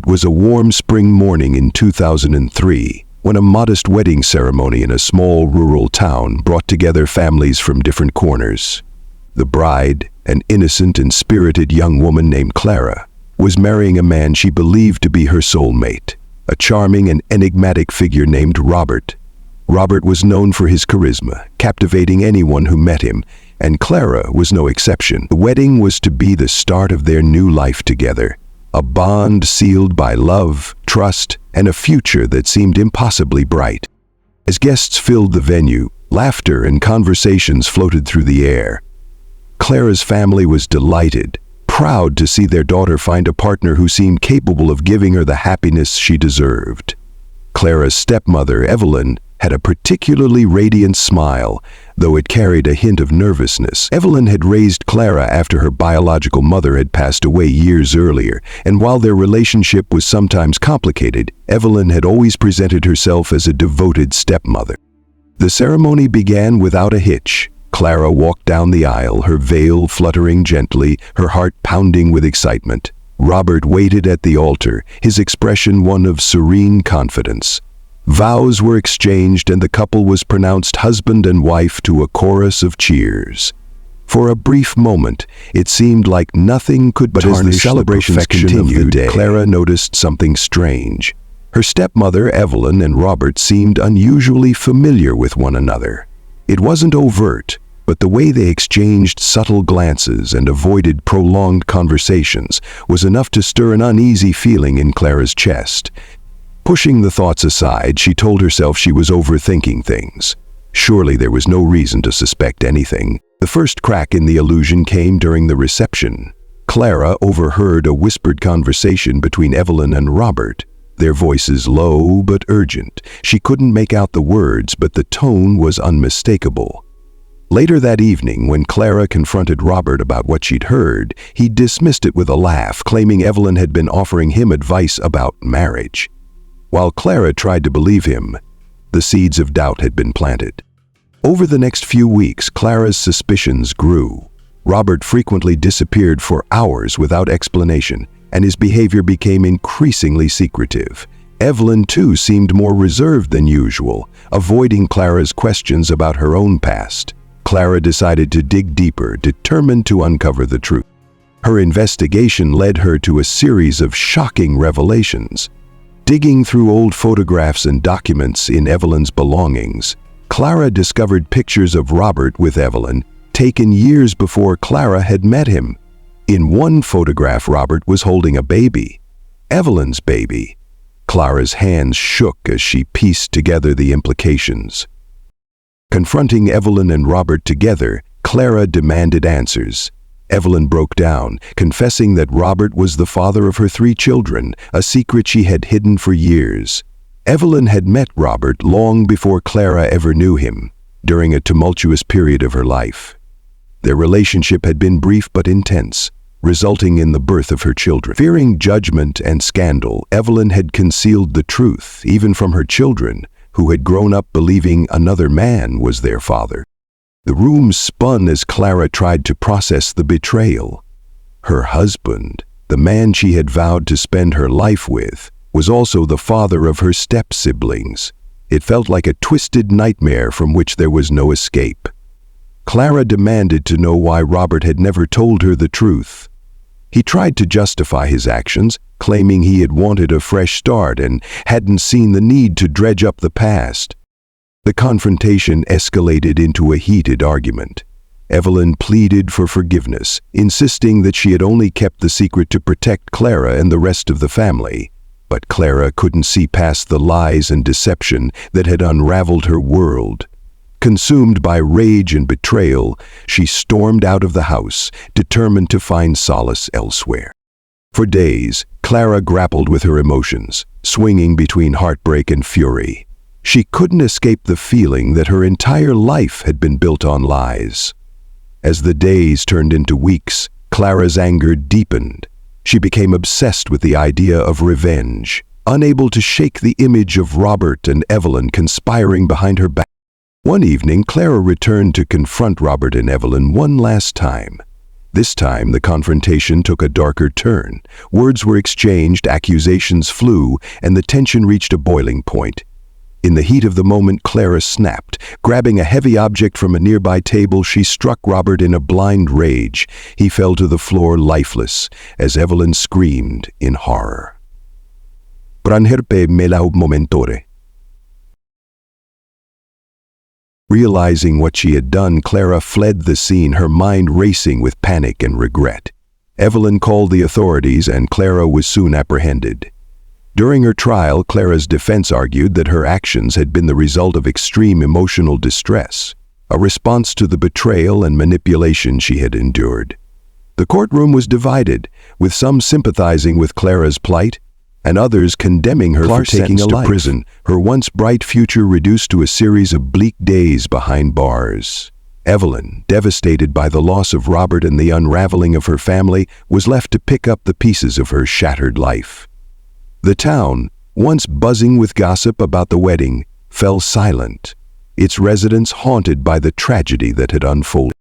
It was a warm spring morning in 2003 when a modest wedding ceremony in a small rural town brought together families from different corners. The bride, an innocent and spirited young woman named Clara, was marrying a man she believed to be her soulmate, a charming and enigmatic figure named Robert. Robert was known for his charisma, captivating anyone who met him, and Clara was no exception. The wedding was to be the start of their new life together, a bond sealed by love, trust, and a future that seemed impossibly bright. As guests filled the venue, laughter and conversations floated through the air. Clara's family was delighted, proud to see their daughter find a partner who seemed capable of giving her the happiness she deserved. Clara's stepmother, Evelyn, had a particularly radiant smile, though it carried a hint of nervousness. Evelyn had raised Clara after her biological mother had passed away years earlier, and while their relationship was sometimes complicated, Evelyn had always presented herself as a devoted stepmother. The ceremony began without a hitch. Clara walked down the aisle, her veil fluttering gently, her heart pounding with excitement. Robert waited at the altar, his expression one of serene confidence. Vows were exchanged and the couple was pronounced husband and wife to a chorus of cheers. For a brief moment, it seemed like nothing could tarnish the celebrations continued. Clara noticed something strange. Her stepmother, Evelyn, and Robert seemed unusually familiar with one another. It wasn't overt, but the way they exchanged subtle glances and avoided prolonged conversations was enough to stir an uneasy feeling in Clara's chest. Pushing the thoughts aside, she told herself she was overthinking things. Surely there was no reason to suspect anything. The first crack in the illusion came during the reception. Clara overheard a whispered conversation between Evelyn and Robert, their voices low but urgent. She couldn't make out the words, but the tone was unmistakable. Later that evening, when Clara confronted Robert about what she'd heard, he dismissed it with a laugh, claiming Evelyn had been offering him advice about marriage. While Clara tried to believe him, the seeds of doubt had been planted. Over the next few weeks, Clara's suspicions grew. Robert frequently disappeared for hours without explanation, and his behavior became increasingly secretive. Evelyn, too, seemed more reserved than usual, avoiding Clara's questions about her own past. Clara decided to dig deeper, determined to uncover the truth. Her investigation led her to a series of shocking revelations. Digging through old photographs and documents in Evelyn's belongings, Clara discovered pictures of Robert with Evelyn, taken years before Clara had met him. In one photograph, Robert was holding a baby, Evelyn's baby. Clara's hands shook as she pieced together the implications. Confronting Evelyn and Robert together, Clara demanded answers. Evelyn broke down, confessing that Robert was the father of her 3 children, a secret she had hidden for years. Evelyn had met Robert long before Clara ever knew him, during a tumultuous period of her life. Their relationship had been brief but intense, resulting in the birth of her children. Fearing judgment and scandal, Evelyn had concealed the truth, even from her children, who had grown up believing another man was their father. The room spun as Clara tried to process the betrayal. Her husband, the man she had vowed to spend her life with, was also the father of her step-siblings. It felt like a twisted nightmare from which there was no escape. Clara demanded to know why Robert had never told her the truth. He tried to justify his actions, claiming he had wanted a fresh start and hadn't seen the need to dredge up the past. The confrontation escalated into a heated argument. Evelyn pleaded for forgiveness, insisting that she had only kept the secret to protect Clara and the rest of the family. But Clara couldn't see past the lies and deception that had unraveled her world. Consumed by rage and betrayal, she stormed out of the house, determined to find solace elsewhere. For days, Clara grappled with her emotions, swinging between heartbreak and fury. She couldn't escape the feeling that her entire life had been built on lies. As the days turned into weeks, Clara's anger deepened. She became obsessed with the idea of revenge, unable to shake the image of Robert and Evelyn conspiring behind her back. One evening, Clara returned to confront Robert and Evelyn one last time. This time, the confrontation took a darker turn. Words were exchanged, accusations flew, and the tension reached a boiling point. In the heat of the moment, Clara snapped. Grabbing a heavy object from a nearby table, she struck Robert in a blind rage. He fell to the floor lifeless, as Evelyn screamed in horror. Pranherpe melau momentore. Realizing what she had done, Clara fled the scene, her mind racing with panic and regret. Evelyn called the authorities, and Clara was soon apprehended. During her trial, Clara's defense argued that her actions had been the result of extreme emotional distress, a response to the betrayal and manipulation she had endured. The courtroom was divided, with some sympathizing with Clara's plight and others condemning her for taking a life. To prison, her once bright future reduced to a series of bleak days behind bars. Evelyn, devastated by the loss of Robert and the unraveling of her family, was left to pick up the pieces of her shattered life. The town, once buzzing with gossip about the wedding, fell silent, its residents haunted by the tragedy that had unfolded.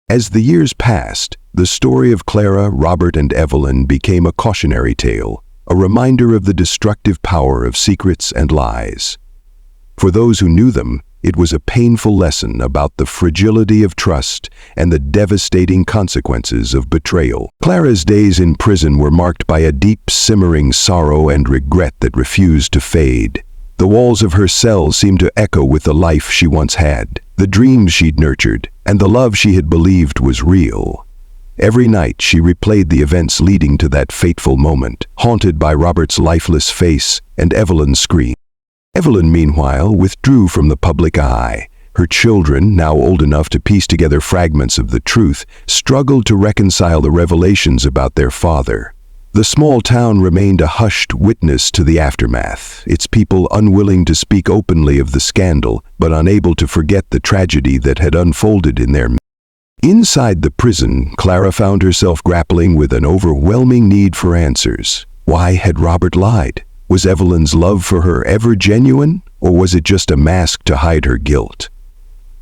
As the years passed, the story of Clara, Robert, and Evelyn became a cautionary tale, a reminder of the destructive power of secrets and lies. For those who knew them, it was a painful lesson about the fragility of trust and the devastating consequences of betrayal. Clara's days in prison were marked by a deep, simmering sorrow and regret that refused to fade. The walls of her cell seemed to echo with the life she once had, the dreams she'd nurtured, and the love she had believed was real. Every night she replayed the events leading to that fateful moment, haunted by Robert's lifeless face and Evelyn's scream. Evelyn, meanwhile, withdrew from the public eye. Her children, now old enough to piece together fragments of the truth, struggled to reconcile the revelations about their father. The small town remained a hushed witness to the aftermath, its people unwilling to speak openly of the scandal, but unable to forget the tragedy that had unfolded in their midst. Inside the prison, Clara found herself grappling with an overwhelming need for answers. Why had Robert lied? Was Evelyn's love for her ever genuine, or was it just a mask to hide her guilt?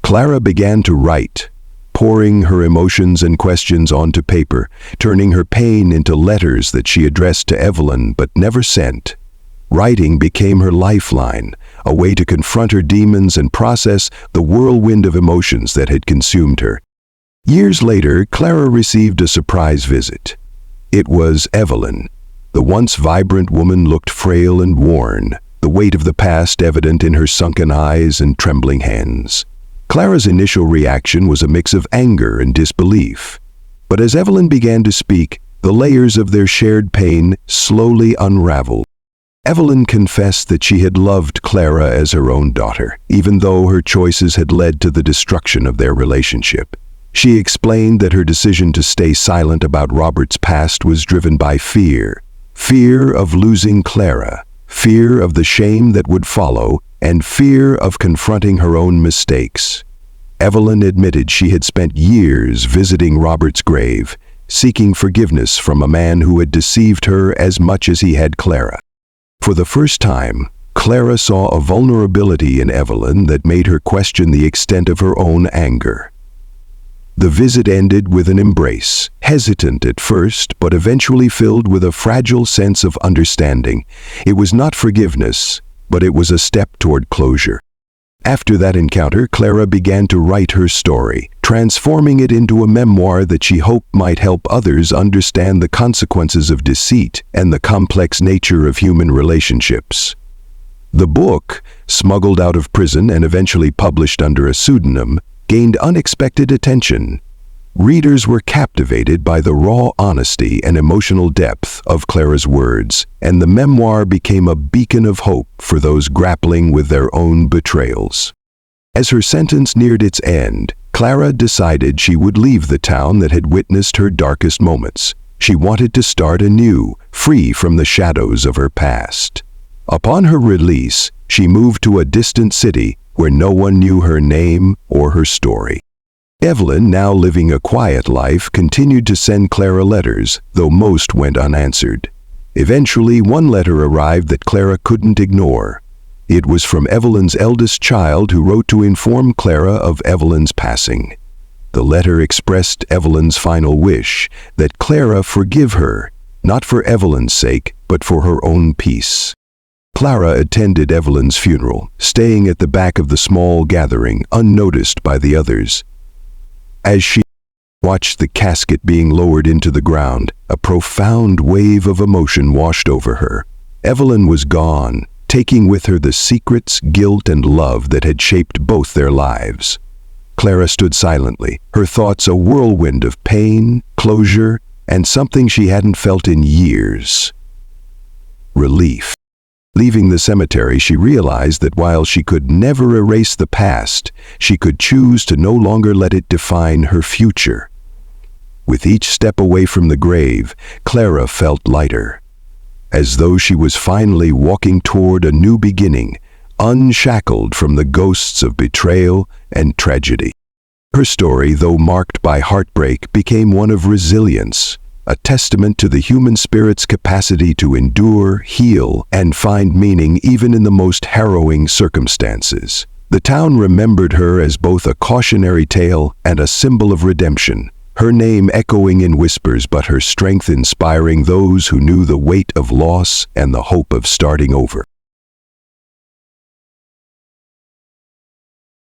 Clara began to write, pouring her emotions and questions onto paper, turning her pain into letters that she addressed to Evelyn but never sent. Writing became her lifeline, a way to confront her demons and process the whirlwind of emotions that had consumed her. Years later, Clara received a surprise visit. It was Evelyn. The once vibrant woman looked frail and worn, the weight of the past evident in her sunken eyes and trembling hands. Clara's initial reaction was a mix of anger and disbelief. But as Evelyn began to speak, the layers of their shared pain slowly unraveled. Evelyn confessed that she had loved Clara as her own daughter, even though her choices had led to the destruction of their relationship. She explained that her decision to stay silent about Robert's past was driven by fear. Fear of losing Clara, fear of the shame that would follow, and fear of confronting her own mistakes. Evelyn admitted she had spent years visiting Robert's grave, seeking forgiveness from a man who had deceived her as much as he had Clara. For the first time, Clara saw a vulnerability in Evelyn that made her question the extent of her own anger. The visit ended with an embrace, hesitant at first, but eventually filled with a fragile sense of understanding. It was not forgiveness, but it was a step toward closure. After that encounter, Clara began to write her story, transforming it into a memoir that she hoped might help others understand the consequences of deceit and the complex nature of human relationships. The book, smuggled out of prison and eventually published under a pseudonym, gained unexpected attention. Readers were captivated by the raw honesty and emotional depth of Clara's words, and the memoir became a beacon of hope for those grappling with their own betrayals. As her sentence neared its end, Clara decided she would leave the town that had witnessed her darkest moments. She wanted to start anew, free from the shadows of her past. Upon her release, she moved to a distant city where no one knew her name or her story. Evelyn, now living a quiet life, continued to send Clara letters, though most went unanswered. Eventually, one letter arrived that Clara couldn't ignore. It was from Evelyn's eldest child, who wrote to inform Clara of Evelyn's passing. The letter expressed Evelyn's final wish, that Clara forgive her, not for Evelyn's sake, but for her own peace. Clara attended Evelyn's funeral, staying at the back of the small gathering, unnoticed by the others. As she watched the casket being lowered into the ground, a profound wave of emotion washed over her. Evelyn was gone, taking with her the secrets, guilt, and love that had shaped both their lives. Clara stood silently, her thoughts a whirlwind of pain, closure, and something she hadn't felt in years: relief. Leaving the cemetery, she realized that while she could never erase the past, she could choose to no longer let it define her future. With each step away from the grave, Clara felt lighter, as though she was finally walking toward a new beginning, unshackled from the ghosts of betrayal and tragedy. Her story, though marked by heartbreak, became one of resilience, a testament to the human spirit's capacity to endure, heal, and find meaning even in the most harrowing circumstances. The town remembered her as both a cautionary tale and a symbol of redemption, her name echoing in whispers but her strength inspiring those who knew the weight of loss and the hope of starting over.